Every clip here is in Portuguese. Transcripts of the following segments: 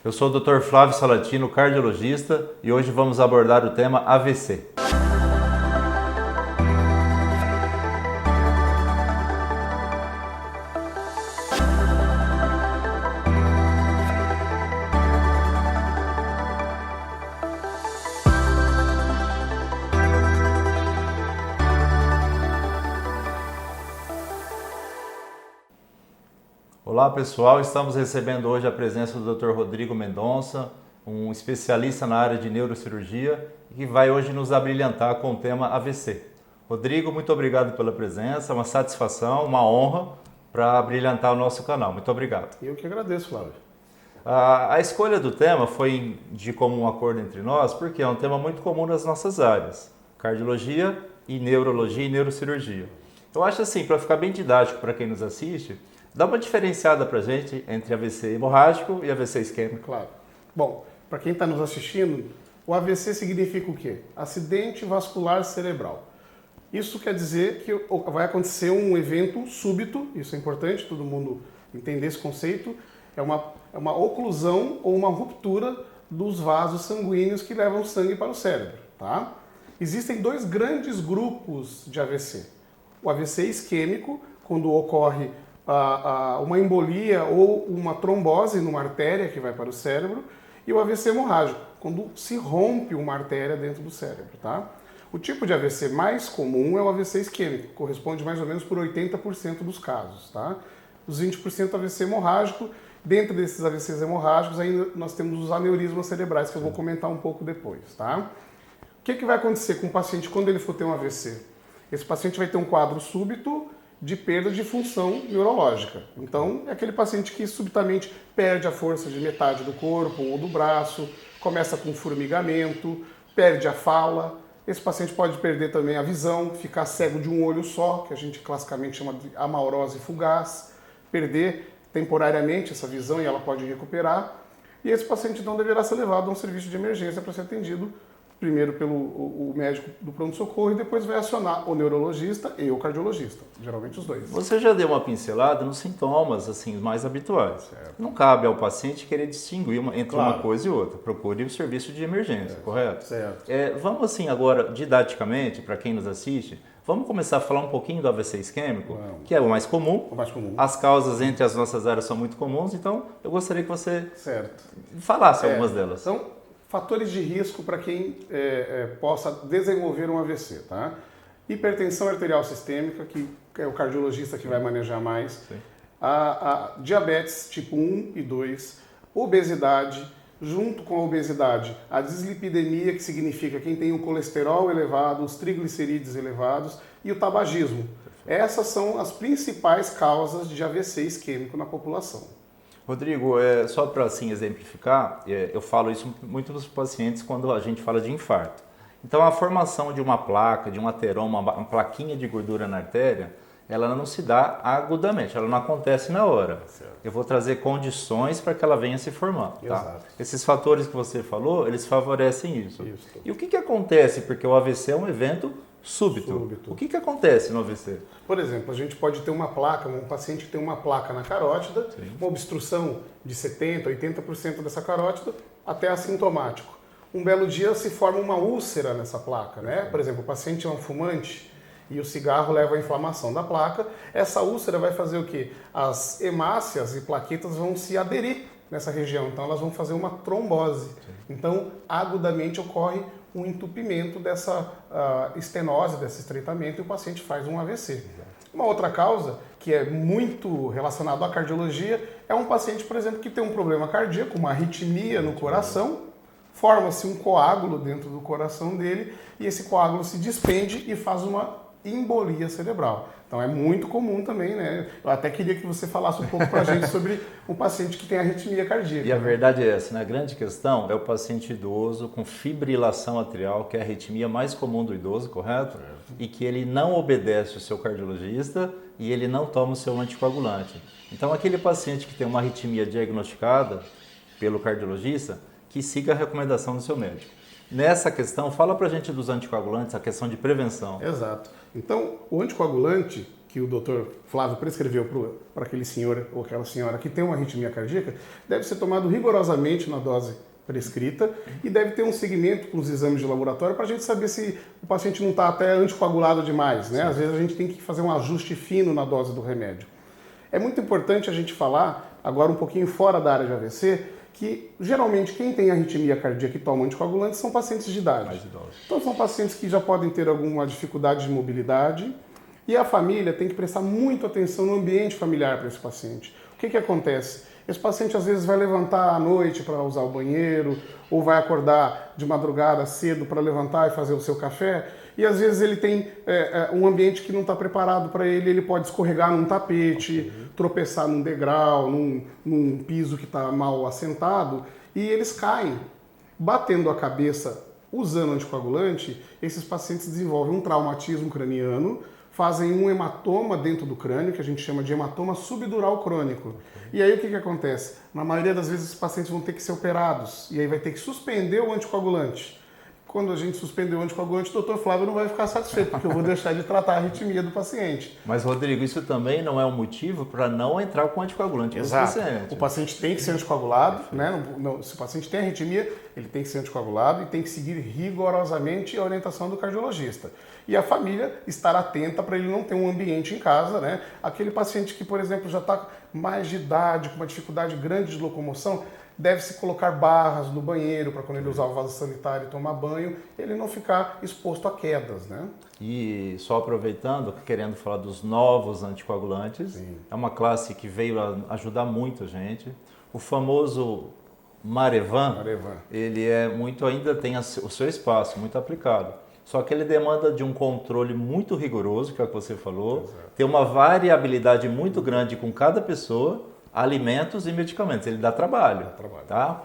Eu sou o Dr. Flávio Salatino, cardiologista, e hoje vamos abordar o tema AVC. Olá pessoal, estamos recebendo hoje a presença do Dr. Rodrigo Mendonça, um especialista na área de neurocirurgia, que vai hoje nos abrilhantar com o tema AVC. Rodrigo, muito obrigado pela presença, uma satisfação, uma honra para abrilhantar o nosso canal. Muito obrigado. Eu que agradeço, Flávio. A escolha do tema foi de comum acordo entre nós, porque é um tema muito comum nas nossas áreas, cardiologia e neurologia e neurocirurgia. Eu acho assim, para ficar bem didático para quem nos assiste, dá uma diferenciada para a gente entre AVC hemorrágico e AVC isquêmico. Claro. Bom, para quem está nos assistindo, o AVC significa o quê? Acidente vascular cerebral. Isso quer dizer que vai acontecer um evento súbito, isso é importante, todo mundo entender esse conceito, é uma oclusão ou uma ruptura dos vasos sanguíneos que levam sangue para o cérebro. Tá? Existem dois grandes grupos de AVC. O AVC isquêmico, quando ocorre uma embolia ou uma trombose numa artéria que vai para o cérebro, e o AVC hemorrágico, quando se rompe uma artéria dentro do cérebro. Tá? O tipo de AVC mais comum é o AVC isquêmico, corresponde mais ou menos por 80% dos casos. Tá? Os 20% AVC hemorrágico, dentro desses AVCs hemorrágicos ainda nós temos os aneurismas cerebrais, que eu vou comentar um pouco depois. Tá? O que vai acontecer com o paciente quando ele for ter um AVC? Esse paciente vai ter um quadro súbito de perda de função neurológica. Então, é aquele paciente que subitamente perde a força de metade do corpo ou do braço, começa com formigamento, perde a fala. Esse paciente pode perder também a visão, ficar cego de um olho só, que a gente classicamente chama de amaurose fugaz, perder temporariamente essa visão e ela pode recuperar. E esse paciente então deverá ser levado a um serviço de emergência para ser atendido primeiro pelo o médico do pronto-socorro e depois vai acionar o neurologista e o cardiologista, geralmente os dois. Você já deu uma pincelada nos sintomas assim mais habituais. Certo. Não cabe ao paciente querer distinguir entre Claro. uma coisa e outra. Procure o serviço de emergência, correto? Certo. Vamos assim agora, didaticamente, para quem nos assiste, vamos começar a falar um pouquinho do AVC isquêmico, que é o mais comum. O mais comum. As causas entre as nossas áreas são muito comuns, então eu gostaria que você Certo. falasse algumas delas. São fatores de risco para quem possa desenvolver um AVC, tá? Hipertensão arterial sistêmica, que é o cardiologista que vai manejar mais. A diabetes tipo 1 e 2, obesidade, junto com a obesidade, a dislipidemia, que significa quem tem o colesterol elevado, os triglicerídeos elevados, e o tabagismo. Essas são as principais causas de AVC isquêmico na população. Rodrigo, só para assim exemplificar, eu falo isso muito nos pacientes quando a gente fala de infarto. Então a formação de uma placa, de um ateroma, uma plaquinha de gordura na artéria, ela não se dá agudamente, ela não acontece na hora. Certo. Eu vou trazer condições para que ela venha se formar. Tá? Exato. Esses fatores que você falou, eles favorecem isso. Isso. E o que acontece? Porque o AVC é um evento súbito. O que acontece no AVC? Por exemplo, a gente pode ter uma placa, um paciente que tem uma placa na carótida, uma obstrução de 70%, 80% dessa carótida, até assintomático. Um belo dia se forma uma úlcera nessa placa, né? Por exemplo, o paciente é um fumante e o cigarro leva à inflamação da placa. Essa úlcera vai fazer o quê? As hemácias e plaquetas vão se aderir nessa região, então elas vão fazer uma trombose. Então, agudamente ocorre um entupimento dessa estenose, desse estreitamento, e o paciente faz um AVC. Uma outra causa, que é muito relacionada à cardiologia, é um paciente, por exemplo, que tem um problema cardíaco, uma arritmia no coração, forma-se um coágulo dentro do coração dele, e esse coágulo se despende e faz uma embolia cerebral. Então é muito comum também, né? Eu até queria que você falasse um pouco pra gente sobre um paciente que tem arritmia cardíaca. E a verdade é essa, né? A grande questão é o paciente idoso com fibrilação atrial, que é a arritmia mais comum do idoso, correto? E que ele não obedece o seu cardiologista e ele não toma o seu anticoagulante. Então aquele paciente que tem uma arritmia diagnosticada pelo cardiologista, que siga a recomendação do seu médico. Nessa questão, fala pra gente dos anticoagulantes, a questão de prevenção. Exato. Então, o anticoagulante, que o Dr. Flávio prescreveu para aquele senhor ou aquela senhora que tem uma arritmia cardíaca, deve ser tomado rigorosamente na dose prescrita e deve ter um segmento com os exames de laboratório para a gente saber se o paciente não está até anticoagulado demais, né? Às vezes a gente tem que fazer um ajuste fino na dose do remédio. É muito importante a gente falar, agora um pouquinho fora da área de AVC, que geralmente quem tem arritmia cardíaca e toma anticoagulantes são pacientes de idade. Mais idosos. Então são pacientes que já podem ter alguma dificuldade de mobilidade e a família tem que prestar muito atenção no ambiente familiar para esse paciente. O que acontece? Esse paciente às vezes vai levantar à noite para usar o banheiro ou vai acordar de madrugada cedo para levantar e fazer o seu café e às vezes ele tem um ambiente que não está preparado para ele, ele pode escorregar num tapete, tropeçar num degrau, num piso que está mal assentado e eles caem. Batendo a cabeça usando anticoagulante, esses pacientes desenvolvem um traumatismo craniano, fazem um hematoma dentro do crânio, que a gente chama de hematoma subdural crônico. E aí o que acontece? Na maioria das vezes os pacientes vão ter que ser operados, e aí vai ter que suspender o anticoagulante. Quando a gente suspender o anticoagulante, o Dr. Flávio não vai ficar satisfeito, porque eu vou deixar de tratar a arritmia do paciente. Mas, Rodrigo, isso também não é um motivo para não entrar com anticoagulante. Exato. O paciente tem que ser anticoagulado, né? Se o paciente tem arritmia, ele tem que ser anticoagulado e tem que seguir rigorosamente a orientação do cardiologista. E a família estar atenta para ele não ter um ambiente em casa, né? Aquele paciente que, por exemplo, já está mais de idade, com uma dificuldade grande de locomoção, deve-se colocar barras no banheiro para quando ele usar o vaso sanitário e tomar banho, ele não ficar exposto a quedas, né? E só aproveitando, querendo falar dos novos anticoagulantes, Sim. É uma classe que veio a ajudar muito a gente. O famoso Marevan, ele ainda tem o seu espaço, muito aplicado. Só que ele demanda de um controle muito rigoroso, que é o que você falou, tem uma variabilidade muito grande com cada pessoa, alimentos e medicamentos. Ele dá trabalho. Tá?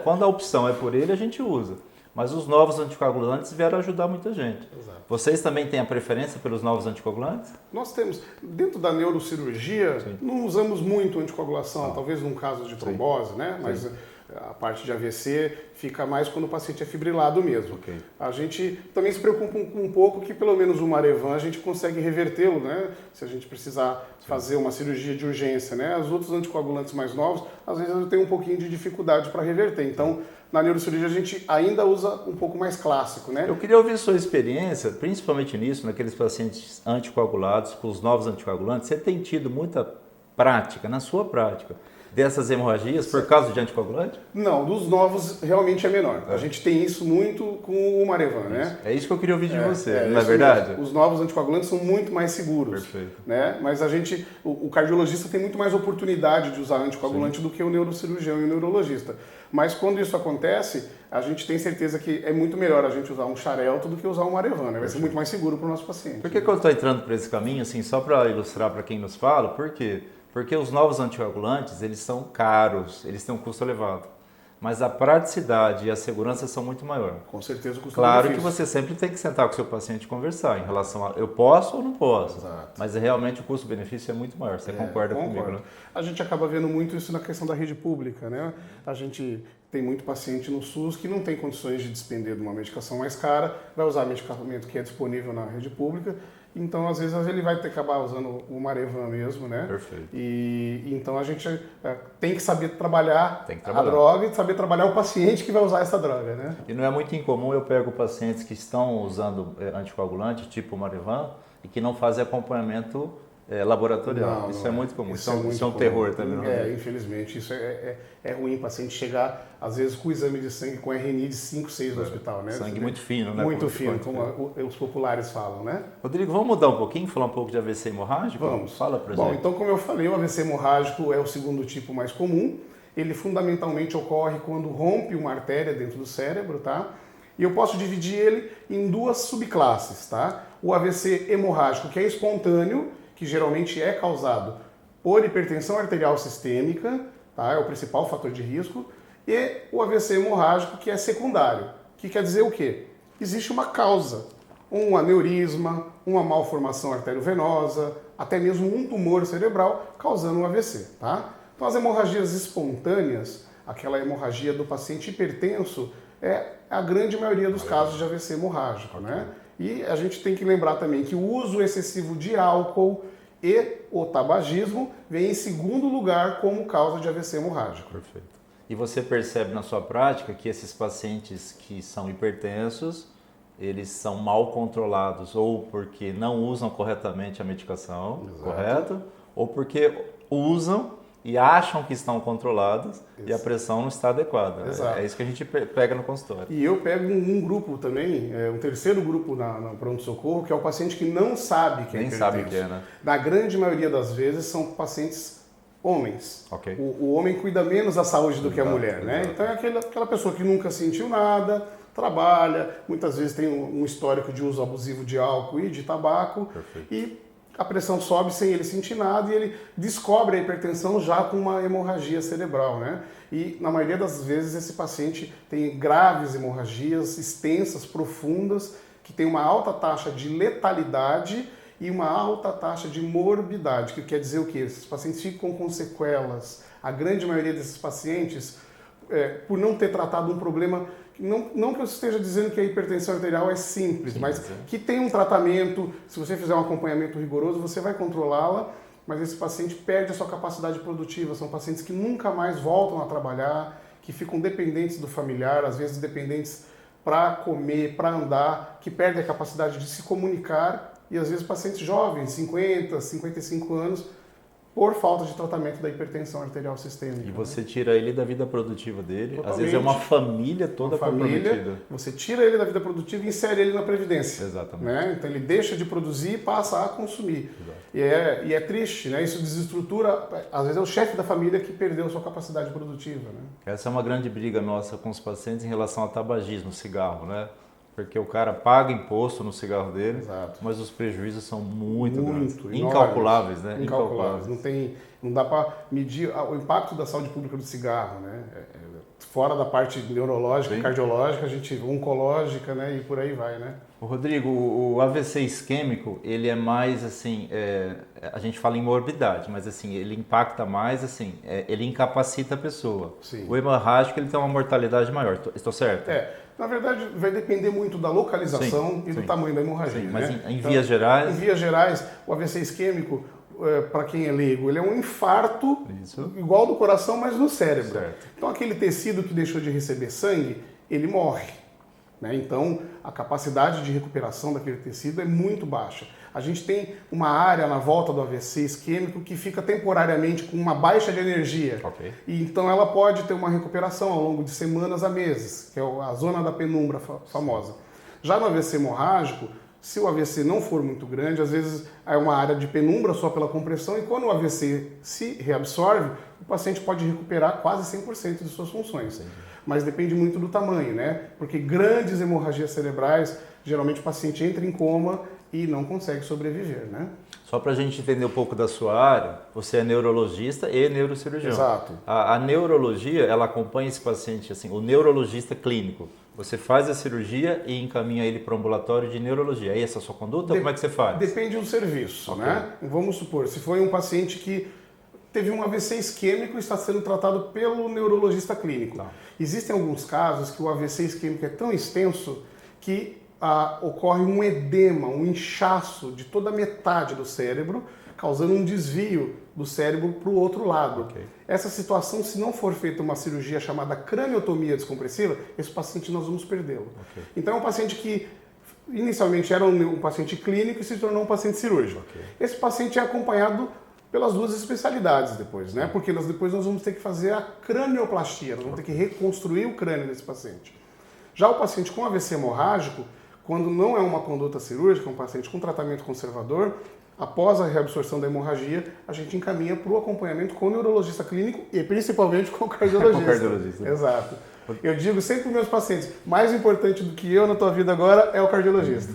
Quando a opção é por ele, a gente usa. Mas os novos anticoagulantes vieram ajudar muita gente. Exato. Vocês também têm a preferência pelos novos anticoagulantes? Nós temos, dentro da neurocirurgia, Sim. não usamos muito anticoagulação, talvez num caso de trombose, né? Mas a parte de AVC fica mais quando o paciente é fibrilado mesmo. Okay. A gente também se preocupa um pouco que pelo menos o Marevan a gente consegue revertê-lo, né? Se a gente precisar fazer uma cirurgia de urgência, né? Os outros anticoagulantes mais novos, às vezes eu tenho um pouquinho de dificuldade para reverter. Então, na neurocirurgia a gente ainda usa um pouco mais clássico, né? Eu queria ouvir sua experiência, principalmente nisso, naqueles pacientes anticoagulados, com os novos anticoagulantes. Você tem tido muita prática, na sua prática, dessas hemorragias por causa de anticoagulante? Não, dos novos realmente é menor. A gente tem isso muito com o Marevan, né? É isso que eu queria ouvir de você, não é verdade? Mesmo. Os novos anticoagulantes são muito mais seguros. Perfeito. Né? Mas o cardiologista tem muito mais oportunidade de usar anticoagulante do que o neurocirurgião e o neurologista. Mas quando isso acontece, a gente tem certeza que é muito melhor a gente usar um Xarelto do que usar um Marevan, né? Vai ser muito mais seguro para o nosso paciente. Por que eu estou entrando por esse caminho, assim, só para ilustrar para quem nos fala? Por quê? Porque os novos anticoagulantes, eles são caros, eles têm um custo elevado. Mas a praticidade e a segurança são muito maiores. Com certeza o custo Claro que você sempre tem que sentar com o seu paciente e conversar em relação a eu posso ou não posso. Exato. Mas realmente o custo-benefício é muito maior. Você concorda comigo, né? A gente acaba vendo muito isso na questão da rede pública, né? A gente tem muito paciente no SUS que não tem condições de despender de uma medicação mais cara, vai usar medicamento que é disponível na rede pública. Então, às vezes, ele vai ter que acabar usando o Marevan mesmo, né? Perfeito. E então a gente tem que saber trabalhar a droga e saber trabalhar o paciente que vai usar essa droga, né? E não é muito incomum, eu pego pacientes que estão usando anticoagulante, tipo o Marevan, e que não fazem acompanhamento laboratorial. Isso é muito comum. Isso é um terror também. Não infelizmente. Isso é ruim. O paciente chegar, às vezes, com o exame de sangue com RNI de 5, 6 no hospital, né? Sangue muito fino, né? Muito fino, como os populares falam, né? Rodrigo, vamos mudar um pouquinho, falar um pouco de AVC hemorrágico? Vamos. Fala pra gente. Bom, então, como eu falei, o AVC hemorrágico é o segundo tipo mais comum. Ele fundamentalmente ocorre quando rompe uma artéria dentro do cérebro, tá? E eu posso dividir ele em duas subclasses, tá? O AVC hemorrágico, que é espontâneo, que geralmente é causado por hipertensão arterial sistêmica, tá? É o principal fator de risco, e o AVC hemorrágico, que é secundário, que quer dizer o quê? Existe uma causa, um aneurisma, uma malformação arteriovenosa, até mesmo um tumor cerebral causando um AVC, tá? Então as hemorragias espontâneas, aquela hemorragia do paciente hipertenso, é a grande maioria dos casos de AVC hemorrágico, né? E a gente tem que lembrar também que o uso excessivo de álcool e o tabagismo vem em segundo lugar como causa de AVC hemorrágico. Perfeito. E você percebe na sua prática que esses pacientes que são hipertensos, eles são mal controlados ou porque não usam corretamente a medicação, Exato. correto? Ou porque usam e acham que estão controlados e a pressão não está adequada. Exato. É isso que a gente pega no consultório. E eu pego um grupo também, um terceiro grupo na pronto-socorro, que é o paciente que não sabe que é Nem hipertenso. sabe o que é, né? Na grande maioria das vezes são pacientes homens. Ok. O homem cuida menos da saúde do que a Exato, mulher, né? exato. Então é aquela pessoa que nunca sentiu nada, trabalha, muitas vezes tem um histórico de uso abusivo de álcool e de tabaco. Perfeito. E a pressão sobe sem ele sentir nada e ele descobre a hipertensão já com uma hemorragia cerebral, né? E na maioria das vezes esse paciente tem graves hemorragias extensas, profundas, que tem uma alta taxa de letalidade e uma alta taxa de morbidade, que quer dizer o quê? Esses pacientes ficam com sequelas. A grande maioria desses pacientes, por não ter tratado um problema, não que eu esteja dizendo que a hipertensão arterial é simples, mas que tem um tratamento, se você fizer um acompanhamento rigoroso, você vai controlá-la, mas esse paciente perde a sua capacidade produtiva. São pacientes que nunca mais voltam a trabalhar, que ficam dependentes do familiar, às vezes dependentes para comer, para andar, que perdem a capacidade de se comunicar, e às vezes pacientes jovens, 50, 55 anos, por falta de tratamento da hipertensão arterial sistêmica. E você tira ele da vida produtiva dele. Totalmente. Às vezes é uma família toda comprometida. Você tira ele da vida produtiva e insere ele na previdência. Exatamente. Né? Então ele deixa de produzir e passa a consumir. E é triste, né? Isso desestrutura, às vezes é o chefe da família que perdeu a sua capacidade produtiva. Né? Essa é uma grande briga nossa com os pacientes em relação ao tabagismo, cigarro, né? Porque o cara paga imposto no cigarro dele, Exato. mas os prejuízos são muito grandes. Enormes. Incalculáveis, né? Incalculáveis. Não dá para medir o impacto da saúde pública do cigarro, né? Fora da parte neurológica, Sim. cardiológica, oncológica, né? E por aí vai, né? Rodrigo, o AVC isquêmico, ele é mais assim, a gente fala em morbidade, mas assim, ele impacta mais assim, ele incapacita a pessoa. Sim. O hemorrágico, ele tem uma mortalidade maior, estou certo? Na verdade, vai depender muito da localização e do tamanho da hemorragia. Sim, mas né? em vias gerais... Em vias gerais, o AVC isquêmico, para quem é leigo, ele é um infarto igual do coração, mas no cérebro. Certo. Então, aquele tecido que deixou de receber sangue, ele morre. Né? Então, a capacidade de recuperação daquele tecido é muito baixa. A gente tem uma área na volta do AVC isquêmico que fica temporariamente com uma baixa de energia. Ok. E então ela pode ter uma recuperação ao longo de semanas a meses, que é a zona da penumbra famosa. Já no AVC hemorrágico, se o AVC não for muito grande, às vezes é uma área de penumbra só pela compressão, e quando o AVC se reabsorve, o paciente pode recuperar quase 100% de suas funções. Entendi. Mas depende muito do tamanho, né? Porque grandes hemorragias cerebrais, geralmente o paciente entra em coma e não consegue sobreviver, né? Só para a gente entender um pouco da sua área, você é neurologista e neurocirurgião. Exato. A neurologia, ela acompanha esse paciente, assim, o neurologista clínico. Você faz a cirurgia e encaminha ele para o ambulatório de neurologia. É essa a sua conduta? Como é que você faz? Depende do serviço, né? Vamos supor, se foi um paciente que teve um AVC isquêmico e está sendo tratado pelo neurologista clínico. Tá. Existem alguns casos que o AVC isquêmico é tão extenso que ocorre um edema, um inchaço de toda a metade do cérebro, causando um desvio do cérebro para o outro lado. Okay. Essa situação, se não for feita uma cirurgia chamada craniotomia descompressiva, esse paciente nós vamos perdê-lo. Okay. Então é um paciente que inicialmente era um paciente clínico e se tornou um paciente cirúrgico. Okay. Esse paciente é acompanhado pelas duas especialidades depois, né? Porque depois nós vamos ter que fazer a cranioplastia, nós vamos ter que reconstruir o crânio desse paciente. Já o paciente com AVC hemorrágico, quando não é uma conduta cirúrgica, um paciente com tratamento conservador, após a reabsorção da hemorragia, a gente encaminha para o acompanhamento com o neurologista clínico e principalmente com o cardiologista. Com o cardiologista. Exato. Eu digo sempre para os meus pacientes, mais importante do que eu na tua vida agora é o cardiologista.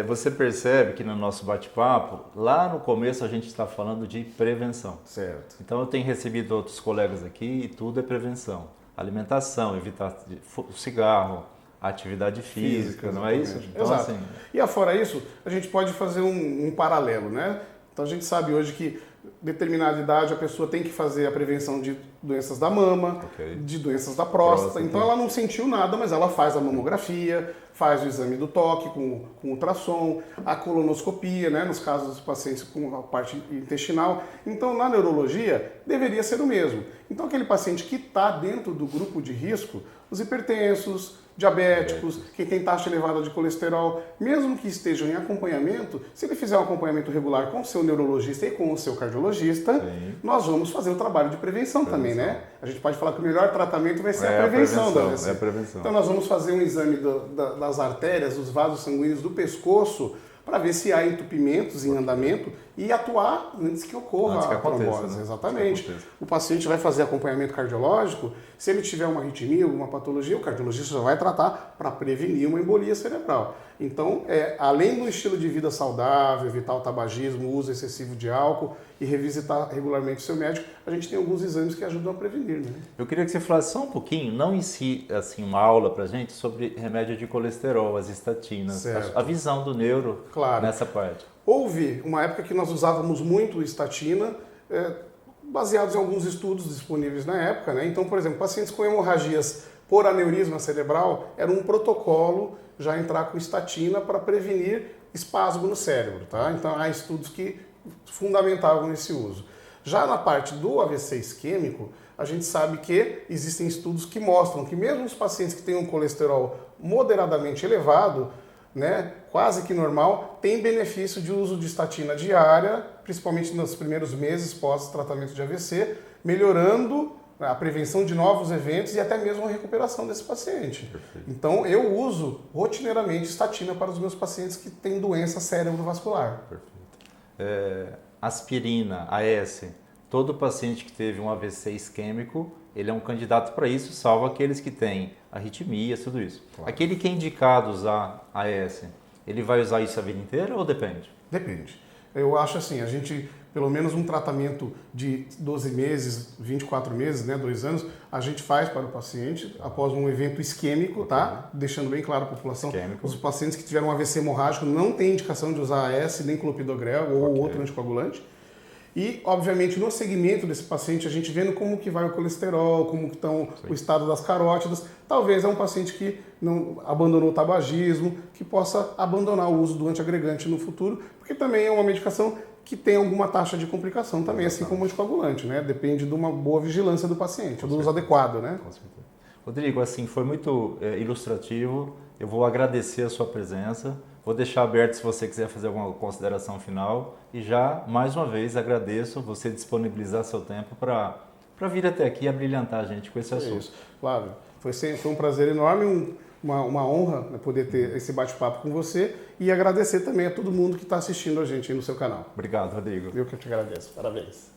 Você percebe que no nosso bate-papo, lá no começo a gente está falando de prevenção. Certo. Então eu tenho recebido outros colegas aqui e tudo é prevenção. Alimentação, evitar o cigarro, atividade física, não é isso? Então, exato. Assim... E afora isso, a gente pode fazer um paralelo, né? Então a gente sabe hoje que determinada idade a pessoa tem que fazer a prevenção de doenças da mama, de doenças da próstata. Então ela não sentiu nada, mas ela faz a mamografia, faz o exame do toque com ultrassom, a colonoscopia, né, nos casos dos pacientes com a parte intestinal. Então na neurologia deveria ser o mesmo. Então aquele paciente que está dentro do grupo de risco, os hipertensos, diabéticos, quem tem taxa elevada de colesterol, mesmo que estejam em acompanhamento, se ele fizer um acompanhamento regular com o seu neurologista e com o seu cardiologista, nós vamos fazer o trabalho de prevenção também, né? A gente pode falar que o melhor tratamento vai ser a prevenção da AVC. Então nós vamos fazer um exame das artérias, dos vasos sanguíneos do pescoço, para ver se há entupimentos em andamento e atuar antes que ocorra a trombose. Né? Exatamente. O paciente vai fazer acompanhamento cardiológico, se ele tiver uma arritmia, alguma patologia, o cardiologista já vai tratar para prevenir uma embolia cerebral. Então, além do estilo de vida saudável, evitar o tabagismo, o uso excessivo de álcool e revisitar regularmente o seu médico, a gente tem alguns exames que ajudam a prevenir. Né? Eu queria que você falasse só um pouquinho, não em si, assim, uma aula para a gente sobre remédio de colesterol, as estatinas, a visão do neuro nessa parte. Houve uma época que nós usávamos muito estatina, baseados em alguns estudos disponíveis na época. Né? Então, por exemplo, pacientes com hemorragias por aneurisma cerebral, era um protocolo já entrar com estatina para prevenir espasmo no cérebro. Tá? Então, há estudos que fundamentavam esse uso. Já na parte do AVC isquêmico, a gente sabe que existem estudos que mostram que mesmo os pacientes que têm um colesterol moderadamente elevado, né, quase que normal, tem benefício de uso de estatina diária, principalmente nos primeiros meses pós-tratamento de AVC, melhorando a prevenção de novos eventos e até mesmo a recuperação desse paciente. Perfeito. Então, eu uso rotineiramente estatina para os meus pacientes que têm doença cerebrovascular. Perfeito. Aspirina, AS, todo paciente que teve um AVC isquêmico, ele é um candidato para isso, salvo aqueles que têm arritmias, tudo isso. Claro. Aquele que é indicado usar AS, ele vai usar isso a vida inteira ou depende? Depende. Eu acho assim, a gente, pelo menos um tratamento de 12 meses, 24 meses, né, 2 anos, a gente faz para o paciente após um evento isquêmico, tá? Deixando bem claro à população, os pacientes que tiveram um AVC hemorrágico não têm indicação de usar AS, nem clopidogrel ou outro anticoagulante. E, obviamente, no segmento desse paciente, a gente vendo como que vai o colesterol, como que estão o estado das carótidas, talvez é um paciente que não abandonou o tabagismo, que possa abandonar o uso do antiagregante no futuro, porque também é uma medicação que tem alguma taxa de complicação também, assim como o anticoagulante, né? Depende de uma boa vigilância do paciente, do uso adequado, né? Com certeza. Rodrigo, assim, foi muito ilustrativo, eu vou agradecer a sua presença. Vou deixar aberto se você quiser fazer alguma consideração final e já, mais uma vez, agradeço você disponibilizar seu tempo para vir até aqui e abrilhantar a gente com esse assunto. Isso, Flávio. Foi um prazer enorme, uma honra, né, poder ter esse bate-papo com você e agradecer também a todo mundo que está assistindo a gente aí no seu canal. Obrigado, Rodrigo. Eu que te agradeço. Parabéns.